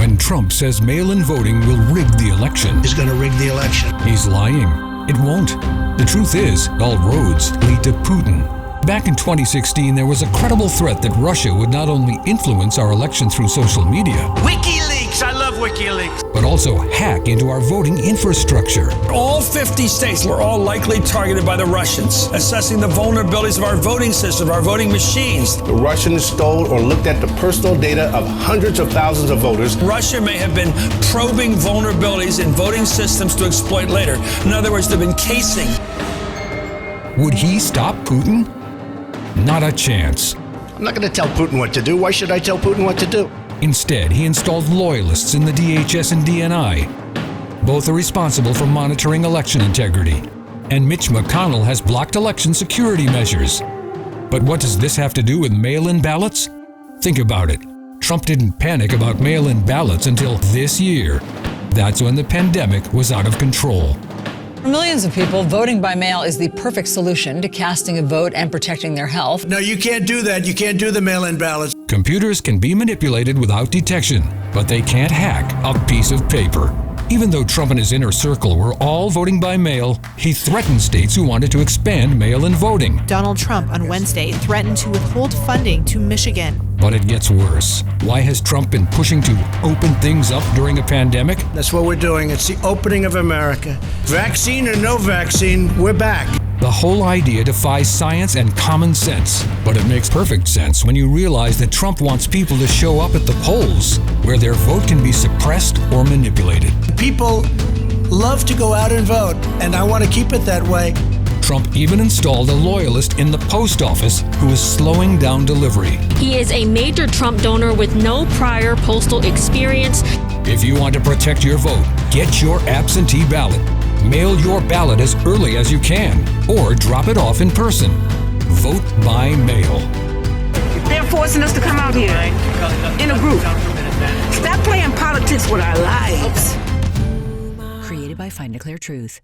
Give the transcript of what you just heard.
And Trump says mail-in voting will rig the election. He's going to rig the election. He's lying. It won't. The truth is, all roads lead to Putin. Back in 2016, there was a credible threat that Russia would not only influence our election through social media, WikiLeaks! I love WikiLeaks! but also hack into our voting infrastructure. All 50 states were all likely targeted by the Russians, assessing the vulnerabilities of our voting system, our voting machines. The Russians stole or looked at the personal data of hundreds of thousands of voters. Russia may have been probing vulnerabilities in voting systems to exploit later. In other words, they've been casing. Would he stop Putin? Not a chance. I'm not going to tell Putin what to do. Why should I tell Putin what to do? Instead, he installed loyalists in the DHS and DNI. Both are responsible for monitoring election integrity. And Mitch McConnell has blocked election security measures. But what does this have to do with mail-in ballots? Think about it. Trump didn't panic about mail-in ballots until this year. That's when the pandemic was out of control. For millions of people, voting by mail is the perfect solution to casting a vote and protecting their health. No, you can't do that. You can't do the mail-in ballots. Computers can be manipulated without detection, but they can't hack a piece of paper. Even though Trump and his inner circle were all voting by mail, he threatened states who wanted to expand mail-in voting. Donald Trump on Wednesday threatened to withhold funding to Michigan. But it gets worse. Why has Trump been pushing to open things up during a pandemic? That's what we're doing. It's the opening of America. Vaccine or no vaccine, we're back. The whole idea defies science and common sense, but it makes perfect sense when you realize that Trump wants people to show up at the polls where their vote can be suppressed or manipulated. People love to go out and vote, and I want to keep it that way. Trump even installed a loyalist in the post office who is slowing down delivery. He is a major Trump donor with no prior postal experience. If you want to protect your vote, get your absentee ballot. Mail your ballot as early as you can, or drop it off in person. Vote by mail. They're forcing us to come out here in a group. Stop playing politics with our lives. Created by Find Declare Truth.